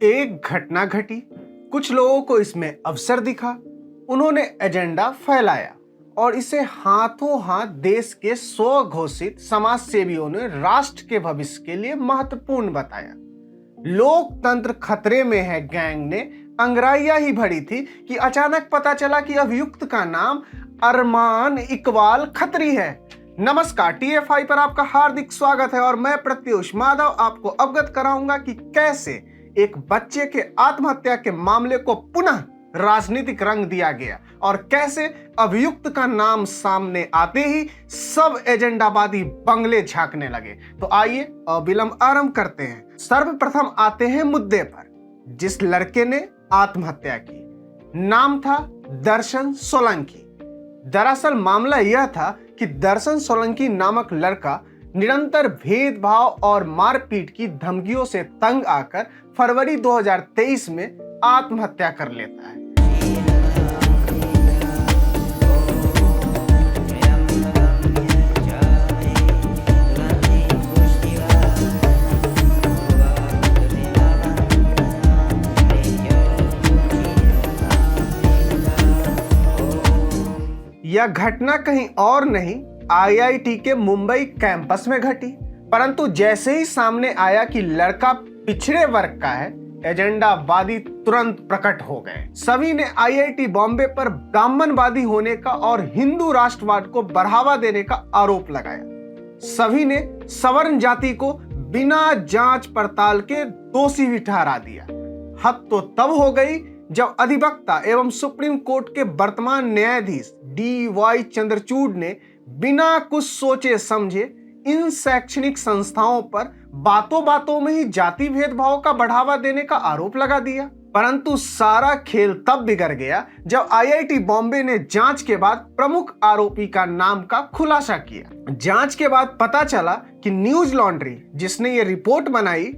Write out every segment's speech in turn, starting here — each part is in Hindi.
एक घटना घटी, कुछ लोगों को इसमें अवसर दिखा, उन्होंने एजेंडा फैलाया और इसे हाथों हाथ देश के स्वघोषित समाज सेवियों ने राष्ट्र के भविष्य के लिए महत्वपूर्ण बताया। लोकतंत्र खतरे में है गैंग ने अंगराइयां ही भरी थी कि अचानक पता चला कि अभियुक्त का नाम अरमान इकबाल खत्री है। नमस्कार, टीएफआई पर आपका हार्दिक स्वागत है और मैं प्रत्युष माधव आपको अवगत कराऊंगा कि कैसे एक बच्चे के आत्महत्या के मामले को पुनः राजनीतिक रंग दिया गया और कैसे अभियुक्त का नाम सामने आते ही सब एजेंडावादी बंगले झांकने लगे। तो आइए अविलंब आरंभ करते हैं। सर्वप्रथम आते हैं मुद्दे पर। जिस लड़के ने आत्महत्या की, नाम था दर्शन सोलंकी। दरअसल मामला यह था कि दर्शन सोलंकी नामक लड़का निरंतर भेदभाव और मारपीट की धमकियों से तंग आकर फरवरी 2023 में आत्महत्या कर लेता है। यह घटना कहीं और नहीं, आईआईटी के मुंबई कैंपस में घटी। परंतु जैसे ही सामने आया कि लड़का पिछड़े वर्ग का है, एजेंडावादी तुरंत प्रकट हो गए। सभी ने आईआईटी बॉम्बे पर ब्राह्मणवादी होने का और हिंदू राष्ट्रवाद को बढ़ावा देने का आरोप लगाया। सभी ने सवर्ण जाति को बिना जांच पड़ताल के दोषी भी ठहरा दिया। हद तो तब हो गई जब अधिवक्ता एवं सुप्रीम कोर्ट के वर्तमान न्यायाधीश डी.वाई. चंद्रचूड़ ने बिना कुछ सोचे समझे इन शैक्षणिक संस्थाओं पर बातों बातों में ही जाति भेदभाव का बढ़ावा देने का आरोप लगा दिया। परंतु सारा खेल तब बिगड़ गया जब आईआईटी बॉम्बे ने जांच के बाद प्रमुख आरोपी का नाम का खुलासा किया। जांच के बाद पता चला कि न्यूज लॉन्ड्री, जिसने ये रिपोर्ट बनाई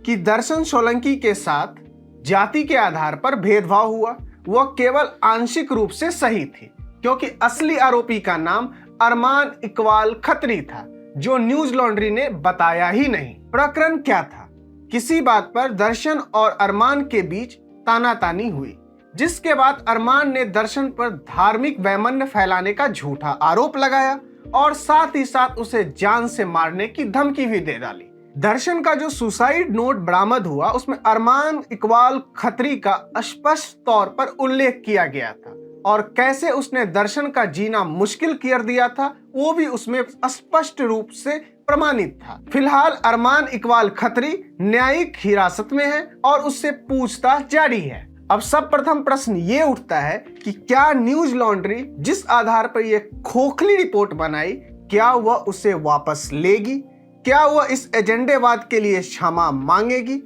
कि दर्शन सोलंकी के साथ जाति के आधार पर भेदभाव हुआ, वह केवल आंशिक रूप से सही थी, क्योंकि असली आरोपी का नाम अरमान इकबाल खत्री था, जो न्यूज लॉन्ड्री ने बताया ही नहीं। प्रकरण क्या था? किसी बात पर दर्शन और अरमान के बीच तानातानी हुई, जिसके बाद अरमान ने दर्शन पर धार्मिक वैमनस्य फैलाने का झूठा आरोप लगाया और साथ ही साथ उसे जान से मारने की धमकी भी दे डाली। दर्शन का जो सुसाइड नोट बरामद हुआ, उसमें अरमान इकबाल खत्री का स्पष्ट तौर पर उल्लेख किया गया था और कैसे उसने दर्शन का जीना मुश्किल कर दिया था, वो भी उसमें स्पष्ट रूप से प्रमाणित था। फिलहाल अरमान इकबाल खत्री न्यायिक हिरासत में है और उससे पूछताछ जारी है। अब सब प्रथम प्रश्न ये उठता है कि क्या न्यूज लॉन्ड्री जिस आधार पर यह खोखली रिपोर्ट बनाई, क्या वह उसे वापस लेगी? क्या वह इस एजेंडेवाद के लिए क्षमा मांगेगी?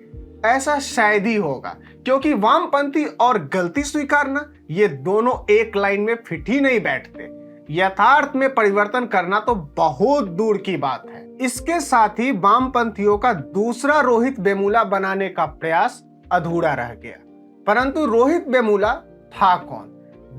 ऐसा शायद ही होगा, क्योंकि वामपंथी और गलती स्वीकारना ये दोनों एक लाइन में फिट ही नहीं बैठते। यथार्थ में परिवर्तन करना तो बहुत दूर की बात है। इसके साथ ही वामपंथियों का दूसरा रोहित वेमुला बनाने का प्रयास अधूरा रह गया। परंतु रोहित वेमुला था कौन?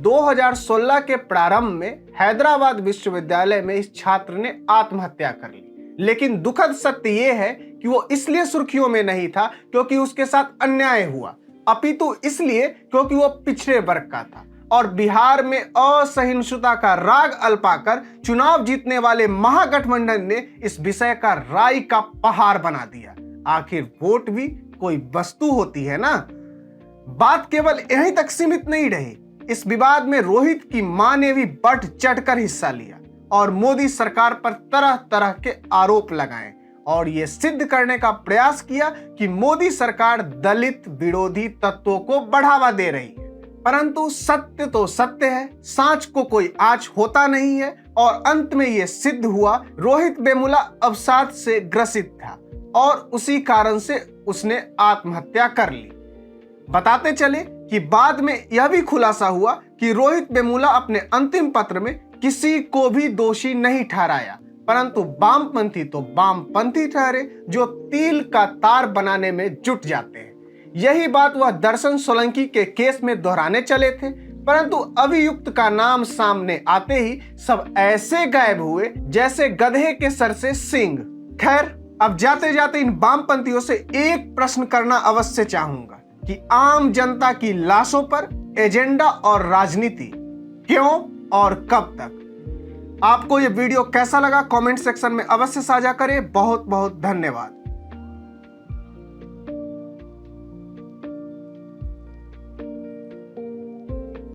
2016 के प्रारंभ में हैदराबाद विश्वविद्यालय में इस छात्र ने आत्महत्या कर ली। लेकिन दुखद सत्य यह है कि वो इसलिए सुर्खियों में नहीं था क्योंकि उसके साथ अन्याय हुआ, अपितु इसलिए क्योंकि वो पिछड़े वर्ग का था और बिहार में असहिष्णुता का राग अल्पाकर चुनाव जीतने वाले महागठबंधन ने इस विषय का राई का पहाड़ बना दिया। आखिर वोट भी कोई वस्तु होती है ना। बात केवल यहीं तक सीमित नहीं रही। इस विवाद में रोहित की मां ने भी बढ़ चढ़कर हिस्सा लिया और मोदी सरकार पर तरह तरह के आरोप लगाए और ये सिद्ध करने का प्रयास किया कि मोदी सरकार दलित विरोधी तत्वों को बढ़ावा दे रही है। परंतु सत्य तो सत्य है, सांच को कोई आँच होता नहीं है और अंत में ये सिद्ध हुआ रोहित वेमुला अवसाद से ग्रसित था और उसी कारण से उसने आत्महत्या कर ली। बताते चले कि बाद में यह भी खुलासा हुआ कि रोहित वेमुला अपने अंतिम पत्र में किसी को भी दोषी नहीं ठहराया, परंतु वामपंथी तो वामपंथी ठहरे जो तिल का तार बनाने में जुट जाते हैं। यही बात वह दर्शन सोलंकी के केस में दोहराने चले थे, परंतु अभियुक्त का नाम सामने आते ही सब ऐसे गायब हुए जैसे गधे के सर से सींग। खैर, अब जाते जाते इन वामपंथियों से एक प्रश्न करना अवश्य चाहूंगा कि आम जनता की लाशों पर एजेंडा और राजनीति क्यों और कब तक। आपको यह वीडियो कैसा लगा कमेंट सेक्शन में अवश्य साझा करें। बहुत बहुत धन्यवाद।